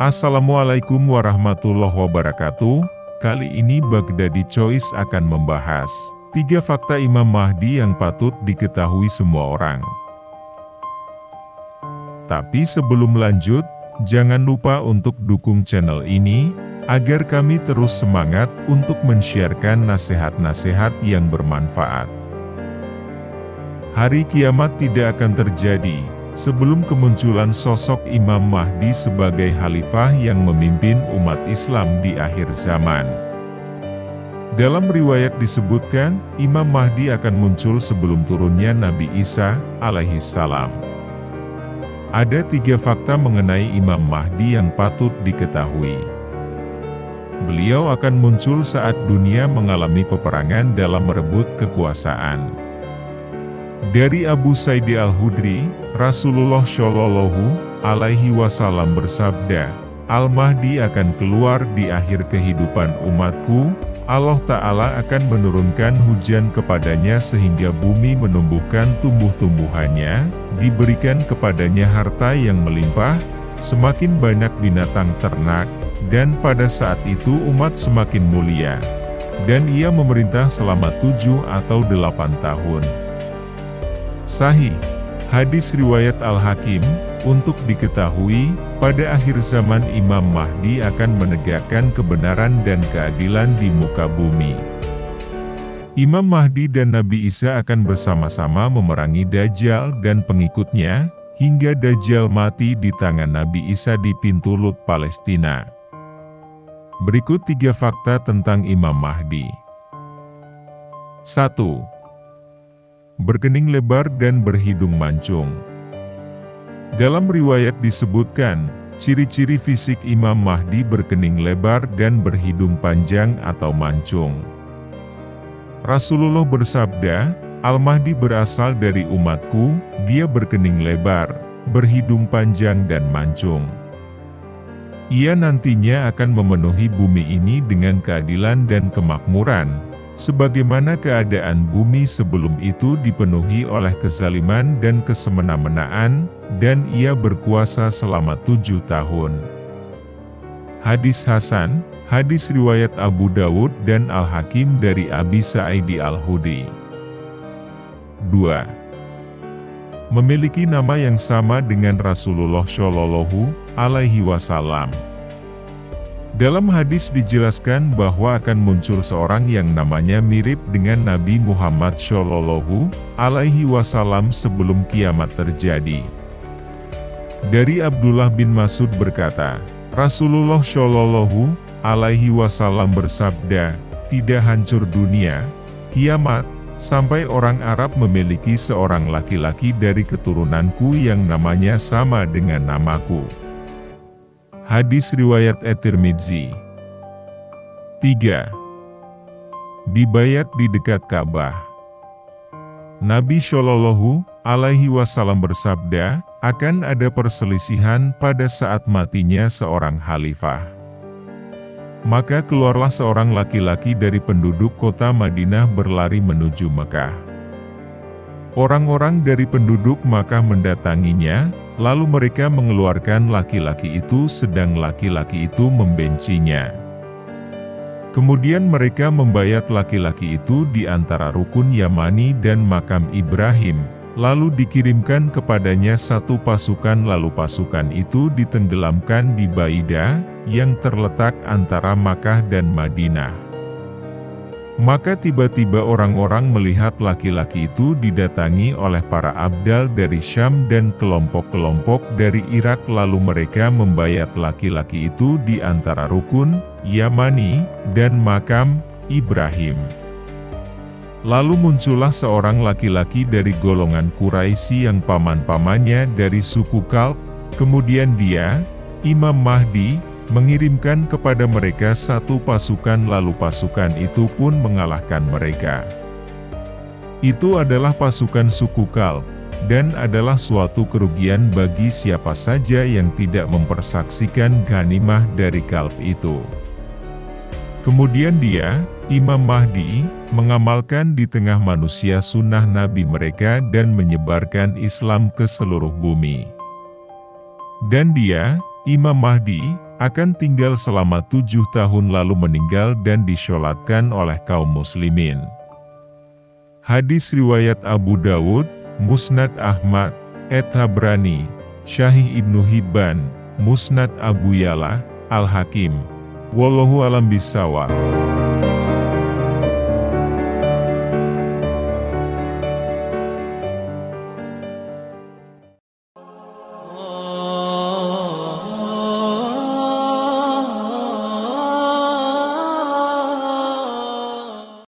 Assalamualaikum warahmatullahi wabarakatuh. Kali ini Baghdadi Choice akan membahas 3 fakta Imam Mahdi yang patut diketahui semua orang. Tapi sebelum lanjut, jangan lupa untuk dukung channel ini, agar kami terus semangat untuk men-sharekan nasihat-nasihat yang bermanfaat. Hari kiamat tidak akan terjadi sebelum kemunculan sosok Imam Mahdi sebagai khalifah yang memimpin umat Islam di akhir zaman. Dalam riwayat disebutkan, Imam Mahdi akan muncul sebelum turunnya Nabi Isa alaihi salam. Ada 3 fakta mengenai Imam Mahdi yang patut diketahui. Beliau akan muncul saat dunia mengalami peperangan dalam merebut kekuasaan. Dari Abu Sa'id Al-Khudri, Rasulullah Shallallahu Alaihi Wasallam bersabda, Al-Mahdi akan keluar di akhir kehidupan umatku. Allah Ta'ala akan menurunkan hujan kepadanya sehingga bumi menumbuhkan tumbuh-tumbuhannya, diberikan kepadanya harta yang melimpah, semakin banyak binatang ternak, dan pada saat itu umat semakin mulia. Dan ia memerintah selama 7 atau 8 tahun. Sahih, hadis riwayat Al-Hakim, untuk diketahui, pada akhir zaman Imam Mahdi akan menegakkan kebenaran dan keadilan di muka bumi. Imam Mahdi dan Nabi Isa akan bersama-sama memerangi Dajjal dan pengikutnya, hingga Dajjal mati di tangan Nabi Isa di pintu Lut, Palestina. Berikut 3 fakta tentang Imam Mahdi. 1. Berkening lebar dan berhidung mancung. Dalam riwayat disebutkan, ciri-ciri fisik Imam Mahdi berkening lebar dan berhidung panjang atau mancung. Rasulullah bersabda, Al-Mahdi berasal dari umatku, dia berkening lebar, berhidung panjang dan mancung. Ia nantinya akan memenuhi bumi ini dengan keadilan dan kemakmuran, sebagaimana keadaan bumi sebelum itu dipenuhi oleh kezaliman dan kesemena-menaan, dan ia berkuasa selama 7 tahun. Hadis Hasan, hadis riwayat Abu Dawud dan Al-Hakim dari Abi Sa'id Al-Khudri. 2. Memiliki nama yang sama dengan Rasulullah Shallallahu Alaihi Wasallam. Dalam hadis dijelaskan bahwa akan muncul seorang yang namanya mirip dengan Nabi Muhammad Shallallahu Alaihi Wasallam sebelum kiamat terjadi. Dari Abdullah bin Mas'ud berkata, Rasulullah Shallallahu Alaihi Wasallam bersabda, tidak hancur dunia, kiamat, sampai orang Arab memiliki seorang laki-laki dari keturunanku yang namanya sama dengan namaku. Hadis riwayat At-Tirmidzi. 3. Dibayat di dekat Ka'bah. Nabi Shallallahu Alaihi Wasallam bersabda, akan ada perselisihan pada saat matinya seorang khalifah. Maka keluarlah seorang laki-laki dari penduduk kota Madinah berlari menuju Mekah. Orang-orang dari penduduk Makkah mendatanginya, lalu mereka mengeluarkan laki-laki itu sedang laki-laki itu membencinya. Kemudian mereka membayat laki-laki itu di antara rukun Yamani dan makam Ibrahim, lalu dikirimkan kepadanya satu pasukan lalu pasukan itu ditenggelamkan di Baidah, yang terletak antara Makkah dan Madinah. Maka tiba-tiba orang-orang melihat laki-laki itu didatangi oleh para abdal dari Syam dan kelompok-kelompok dari Irak lalu mereka membayat laki-laki itu di antara rukun, Yamani, dan makam, Ibrahim. Lalu muncullah seorang laki-laki dari golongan Quraisy yang paman-pamannya dari suku Kalb, kemudian dia, Imam Mahdi, mengirimkan kepada mereka satu pasukan lalu pasukan itu pun mengalahkan mereka. Itu adalah pasukan suku Kalb, dan adalah suatu kerugian bagi siapa saja yang tidak mempersaksikan ghanimah dari Kalb itu. Kemudian dia, Imam Mahdi, mengamalkan di tengah manusia sunnah Nabi mereka dan menyebarkan Islam ke seluruh bumi. Dan dia, Imam Mahdi, akan tinggal selama 7 tahun lalu meninggal dan disholatkan oleh kaum muslimin. Hadis riwayat Abu Dawud, Musnad Ahmad, Tabrani, Sahih Ibnu Hibban, Musnad Abu Ya'la, Al-Hakim. Wallahu a'lam bishawab.